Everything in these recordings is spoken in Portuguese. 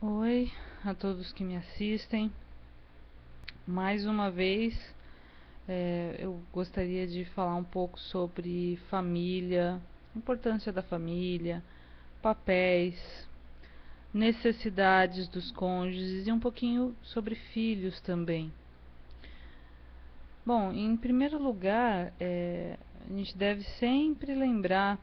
Oi a todos que me assistem. Mais uma vez, eu gostaria de falar um pouco sobre família, importância da família, papéis, necessidades dos cônjuges e um pouquinho sobre filhos também. Bom, em primeiro lugar, a gente deve sempre lembrar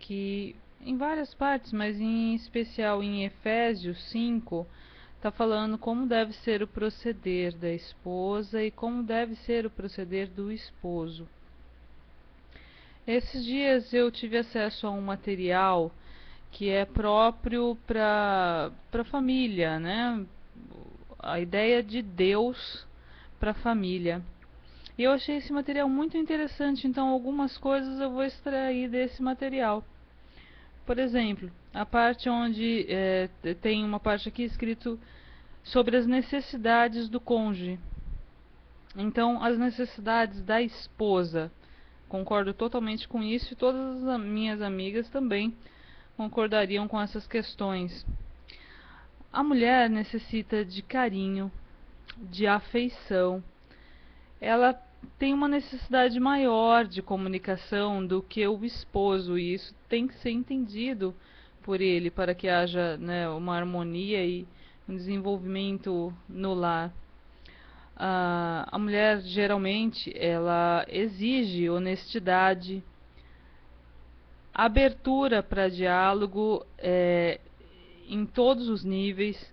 que em várias partes, mas em especial em Efésios 5, está falando como deve ser o proceder da esposa e como deve ser o proceder do esposo. Esses dias eu tive acesso a um material que é próprio para a família, né? A ideia de Deus para a família. E eu achei esse material muito interessante, então algumas coisas eu vou extrair desse material. Por exemplo, a parte onde tem uma parte aqui escrito sobre as necessidades do cônjuge. Então, as necessidades da esposa. Concordo totalmente com isso e todas as minhas amigas também concordariam com essas questões. A mulher necessita de carinho, de afeição. Ela tem uma necessidade maior de comunicação do que o esposo, e isso tem que ser entendido por ele para que haja, né, uma harmonia e um desenvolvimento no lar. A mulher geralmente ela exige honestidade, abertura para diálogo em todos os níveis.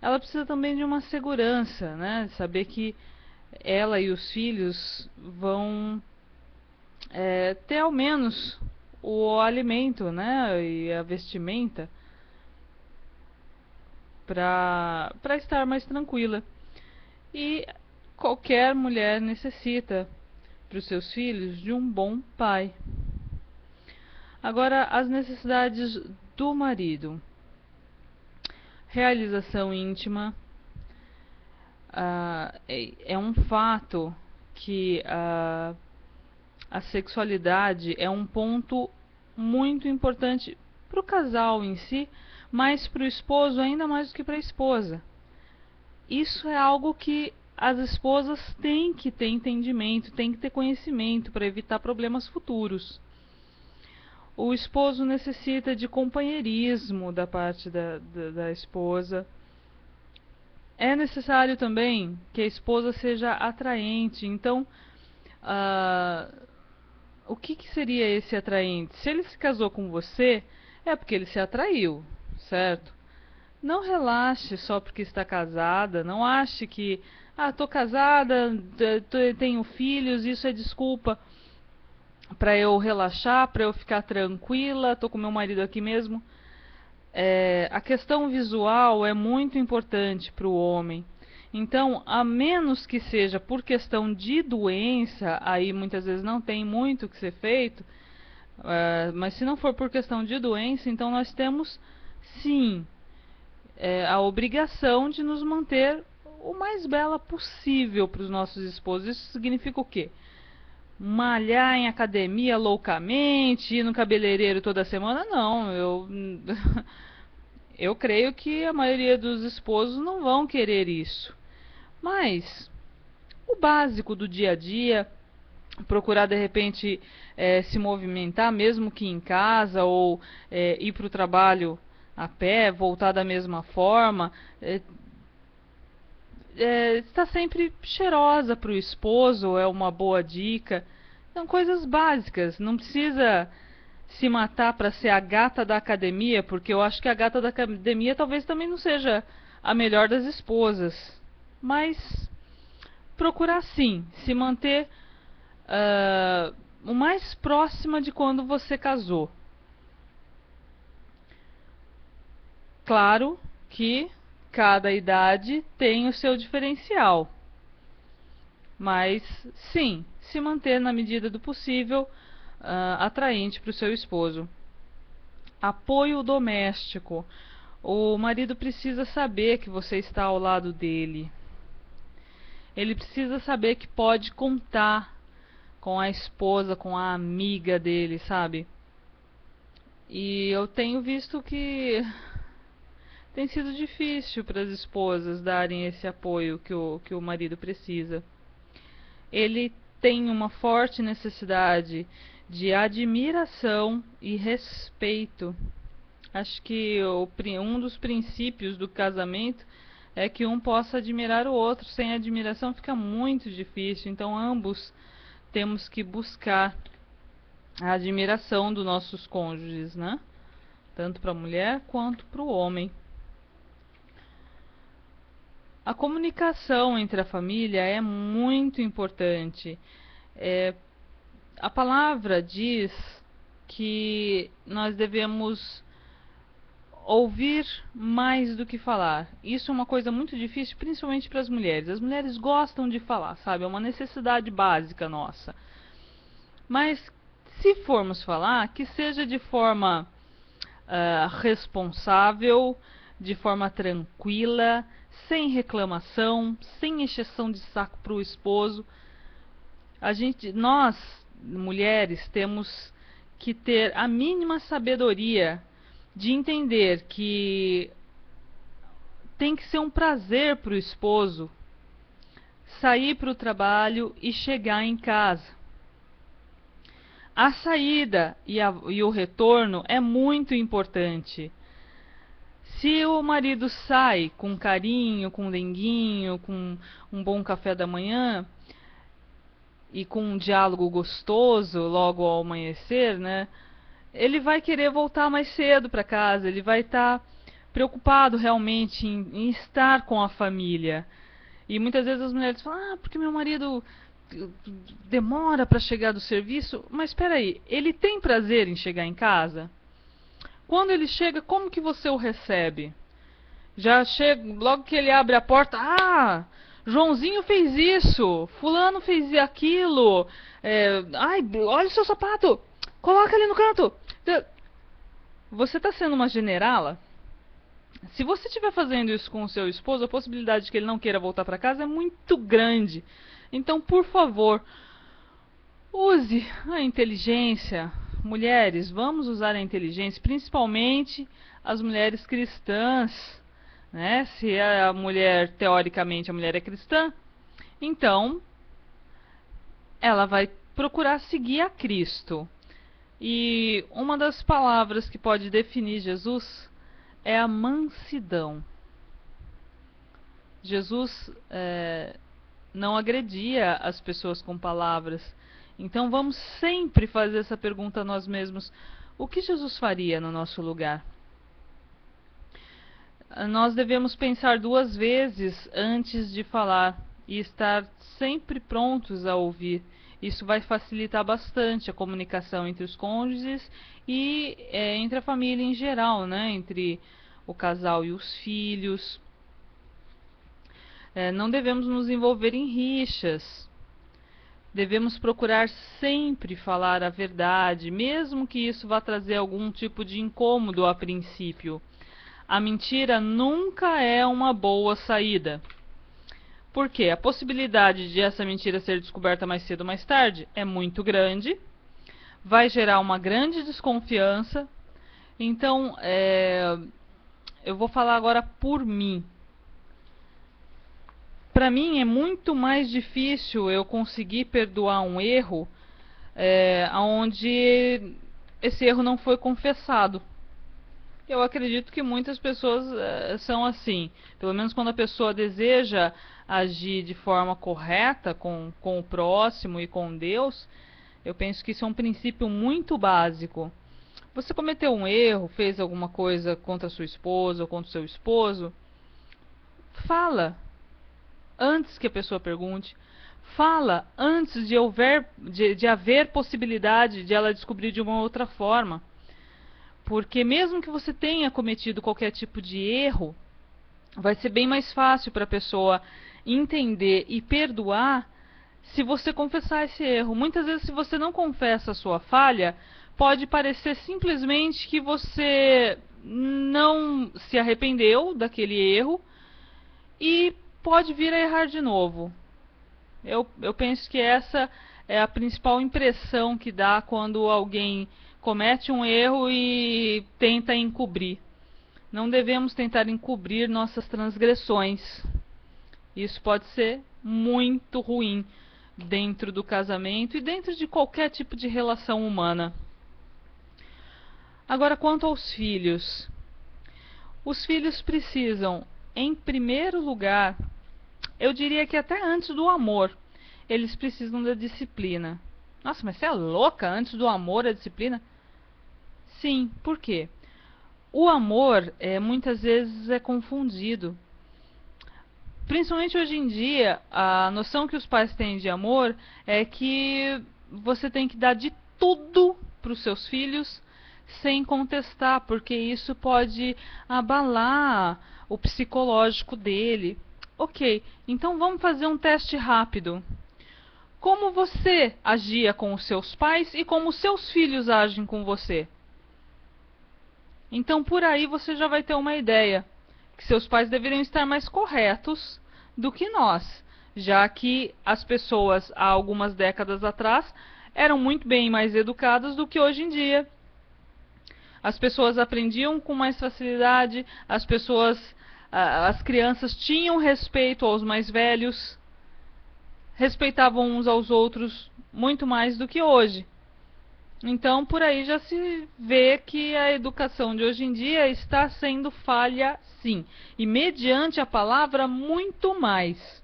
Ela precisa também de uma segurança, né? Saber que ela e os filhos vão ter ao menos o alimento, né? E a vestimenta para estar mais tranquila. E qualquer mulher necessita para os seus filhos de um bom pai. Agora, as necessidades do marido: realização íntima. É um fato que a sexualidade é um ponto muito importante para o casal em si, mas para o esposo ainda mais do que para a esposa. Isso é algo que as esposas têm que ter entendimento, têm que ter conhecimento para evitar problemas futuros. O esposo necessita de companheirismo da parte da esposa. É necessário também que a esposa seja atraente. Então, o que seria esse atraente? Se ele se casou com você, é porque ele se atraiu, certo? Não relaxe só porque está casada. Não ache que, tô casada, tenho filhos, isso é desculpa para eu relaxar, para eu ficar tranquila, tô com meu marido aqui mesmo. A questão visual é muito importante para o homem. Então, a menos que seja por questão de doença, aí muitas vezes não tem muito o que ser feito, mas se não for por questão de doença, então nós temos sim a obrigação de nos manter o mais bela possível para os nossos esposos. Isso significa o quê? Malhar em academia loucamente, ir no cabeleireiro toda semana? Não, eu creio que a maioria dos esposos não vão querer isso. Mas o básico do dia a dia, procurar de repente se movimentar, mesmo que em casa, ou ir para o trabalho a pé, voltar da mesma forma, está sempre cheirosa para o esposo, é uma boa dica. São coisas básicas, não precisa se matar para ser a gata da academia, porque eu acho que a gata da academia talvez também não seja a melhor das esposas. Mas procurar sim se manter o mais próxima de quando você casou. Claro que cada idade tem o seu diferencial, mas sim, se manter na medida do possível atraente para o seu esposo. Apoio doméstico. O marido precisa saber que você está ao lado dele. Ele precisa saber que pode contar com a esposa, com a amiga dele, sabe? E eu tenho visto que tem sido difícil para as esposas darem esse apoio que o marido precisa. Ele tem uma forte necessidade de admiração e respeito. Acho que um dos princípios do casamento é que um possa admirar o outro. Sem admiração fica muito difícil. Então ambos temos que buscar a admiração dos nossos cônjuges, né? Tanto para a mulher quanto para o homem. A comunicação entre a família é muito importante. A palavra diz que nós devemos ouvir mais do que falar. Isso é uma coisa muito difícil, principalmente para as mulheres. As mulheres gostam de falar, sabe? É uma necessidade básica nossa. Mas se formos falar, que seja de forma responsável, de forma tranquila, sem reclamação, sem encheção de saco para o esposo. Nós, mulheres, temos que ter a mínima sabedoria de entender que tem que ser um prazer para o esposo sair para o trabalho e chegar em casa. A saída e o retorno é muito importante. Se o marido sai com carinho, com denguinho, com um bom café da manhã e com um diálogo gostoso logo ao amanhecer, né? Ele vai querer voltar mais cedo para casa, ele vai estar preocupado realmente em estar com a família. E muitas vezes as mulheres falam, porque meu marido demora para chegar do serviço. Mas espera aí, ele tem prazer em chegar em casa? Quando ele chega, como que você o recebe? Já chega, logo que ele abre a porta, Joãozinho fez isso, fulano fez aquilo, olha o seu sapato, coloca ali no canto. Você está sendo uma generala? Se você estiver fazendo isso com o seu esposo, a possibilidade de que ele não queira voltar para casa é muito grande. Então, por favor, use a inteligência. Mulheres, vamos usar a inteligência, principalmente as mulheres cristãs, né? Se a mulher, teoricamente, a mulher é cristã, então ela vai procurar seguir a Cristo. E uma das palavras que pode definir Jesus é a mansidão. Jesus não agredia as pessoas com palavras. Então vamos sempre fazer essa pergunta a nós mesmos: o que Jesus faria no nosso lugar? Nós devemos pensar 2 vezes antes de falar e estar sempre prontos a ouvir. Isso vai facilitar bastante a comunicação entre os cônjuges e entre a família em geral, né? Entre o casal e os filhos. Não devemos nos envolver em rixas. Devemos procurar sempre falar a verdade, mesmo que isso vá trazer algum tipo de incômodo a princípio. A mentira nunca é uma boa saída. Por quê? A possibilidade de essa mentira ser descoberta mais cedo ou mais tarde é muito grande, vai gerar uma grande desconfiança. Então, eu vou falar agora por mim. Para mim é muito mais difícil eu conseguir perdoar um erro onde esse erro não foi confessado. Eu acredito que muitas pessoas são assim. Pelo menos quando a pessoa deseja agir de forma correta com o próximo e com Deus, eu penso que isso é um princípio muito básico. Você cometeu um erro, fez alguma coisa contra a sua esposa ou contra o seu esposo, fala antes que a pessoa pergunte. Fala antes de haver possibilidade de ela descobrir de uma outra forma. Porque mesmo que você tenha cometido qualquer tipo de erro, vai ser bem mais fácil para a pessoa entender e perdoar se você confessar esse erro. Muitas vezes, se você não confessa a sua falha, pode parecer simplesmente que você não se arrependeu daquele erro e pode vir a errar de novo. Eu penso que essa é a principal impressão que dá quando alguém comete um erro e tenta encobrir. Não devemos tentar encobrir nossas transgressões. Isso pode ser muito ruim dentro do casamento e dentro de qualquer tipo de relação humana. Agora, quanto aos filhos. Os filhos precisam, em primeiro lugar, eu diria que até antes do amor, eles precisam da disciplina. Nossa, mas você é louca? Antes do amor, a disciplina? Sim, por quê? O amor, muitas vezes, é confundido. Principalmente hoje em dia, a noção que os pais têm de amor é que você tem que dar de tudo para os seus filhos sem contestar, porque isso pode abalar o psicológico dele. Ok, então vamos fazer um teste rápido. Como você agia com os seus pais e como os seus filhos agem com você? Então por aí você já vai ter uma ideia que seus pais deveriam estar mais corretos do que nós, já que as pessoas há algumas décadas atrás eram muito bem mais educadas do que hoje em dia. As pessoas aprendiam com mais facilidade, as crianças tinham respeito aos mais velhos, respeitavam uns aos outros muito mais do que hoje. Então, por aí já se vê que a educação de hoje em dia está sendo falha, sim. E mediante a palavra, muito mais.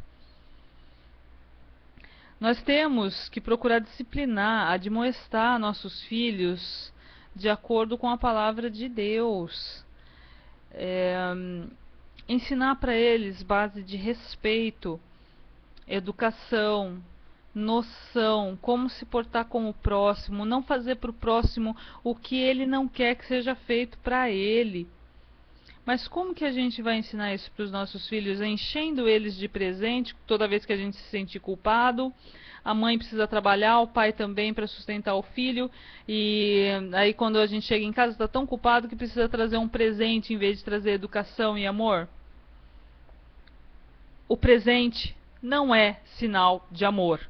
Nós temos que procurar disciplinar, admoestar nossos filhos de acordo com a palavra de Deus. Ensinar para eles base de respeito, educação, noção, como se portar com o próximo, não fazer para o próximo o que ele não quer que seja feito para ele. Mas como que a gente vai ensinar isso para os nossos filhos? Enchendo eles de presente toda vez que a gente se sentir culpado. A mãe precisa trabalhar, o pai também para sustentar o filho. E aí quando a gente chega em casa está tão culpado que precisa trazer um presente em vez de trazer educação e amor. O presente não é sinal de amor.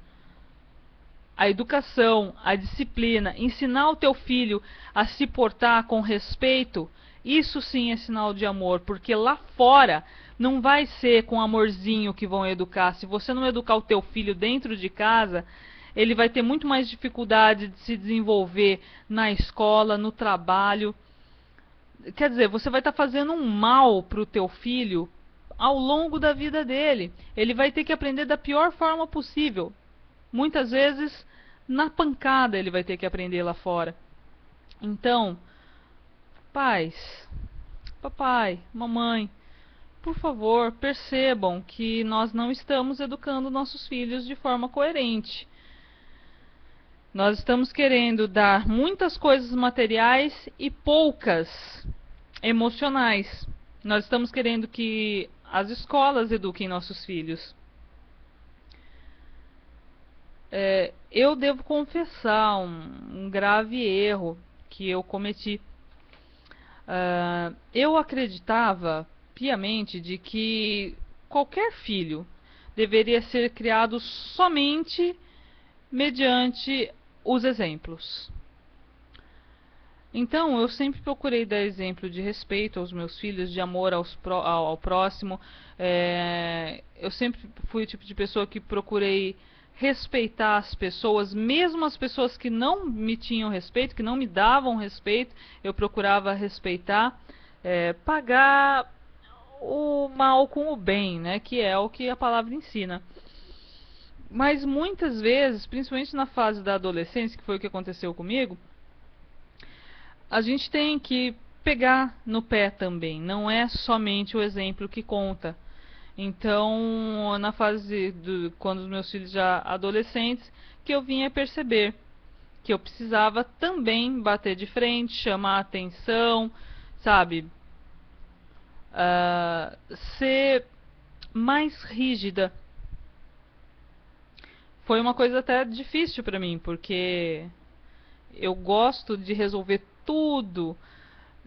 A educação, a disciplina, ensinar o teu filho a se portar com respeito, isso sim é sinal de amor, porque lá fora não vai ser com amorzinho que vão educar. Se você não educar o teu filho dentro de casa, ele vai ter muito mais dificuldade de se desenvolver na escola, no trabalho. Quer dizer, você vai estar fazendo um mal para o teu filho ao longo da vida dele. Ele vai ter que aprender da pior forma possível. Muitas vezes, na pancada ele vai ter que aprender lá fora. Então, pais, papai, mamãe, por favor, percebam que nós não estamos educando nossos filhos de forma coerente. Nós estamos querendo dar muitas coisas materiais e poucas emocionais. Nós estamos querendo que as escolas eduquem nossos filhos. Eu devo confessar um grave erro que eu cometi. Eu acreditava piamente de que qualquer filho deveria ser criado somente mediante os exemplos. Então, eu sempre procurei dar exemplo de respeito aos meus filhos, de amor ao próximo. Eu sempre fui o tipo de pessoa que procurei respeitar as pessoas, mesmo as pessoas que não me tinham respeito, que não me davam respeito, eu procurava respeitar, pagar o mal com o bem, né, que é o que a palavra ensina. Mas muitas vezes, principalmente na fase da adolescência, que foi o que aconteceu comigo, a gente tem que pegar no pé também, não é somente o exemplo que conta. Então, na fase quando os meus filhos já adolescentes, que eu vinha perceber que eu precisava também bater de frente, chamar atenção, sabe? Ser mais rígida. Foi uma coisa até difícil para mim, porque eu gosto de resolver tudo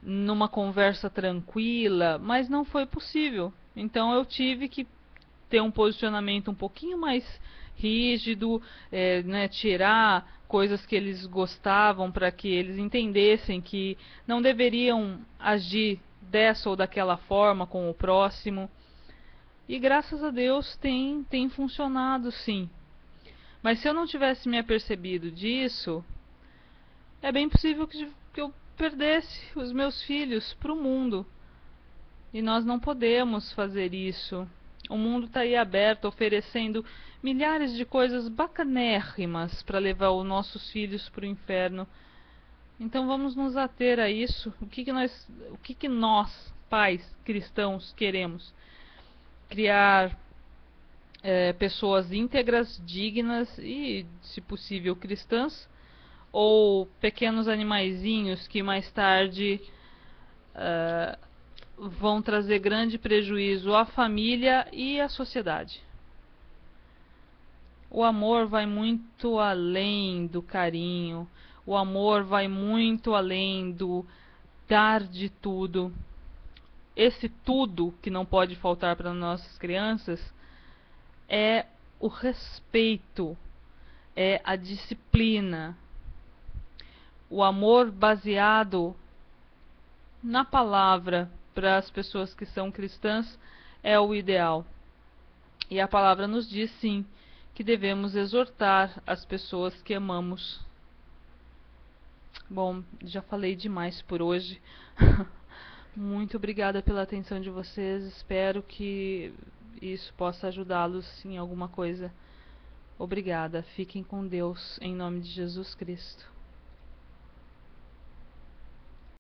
numa conversa tranquila, mas não foi possível. Então eu tive que ter um posicionamento um pouquinho mais rígido, né, tirar coisas que eles gostavam para que eles entendessem que não deveriam agir dessa ou daquela forma com o próximo. E graças a Deus tem funcionado, sim. Mas se eu não tivesse me apercebido disso, é bem possível que eu perdesse os meus filhos para o mundo. E nós não podemos fazer isso. O mundo está aí aberto, oferecendo milhares de coisas bacanérrimas para levar os nossos filhos para o inferno. Então vamos nos ater a isso. O que nós, pais cristãos, queremos? Criar pessoas íntegras, dignas e, se possível, cristãs, ou pequenos animaizinhos que mais tarde vão trazer grande prejuízo à família e à sociedade. O amor vai muito além do carinho, o amor vai muito além do dar de tudo. Esse tudo que não pode faltar para nossas crianças é o respeito, é a disciplina, o amor baseado na palavra para as pessoas que são cristãs é o ideal. E a palavra nos diz, sim, que devemos exortar as pessoas que amamos. Bom, já falei demais por hoje. Muito obrigada pela atenção de vocês. Espero que isso possa ajudá-los em alguma coisa. Obrigada. Fiquem com Deus, em nome de Jesus Cristo.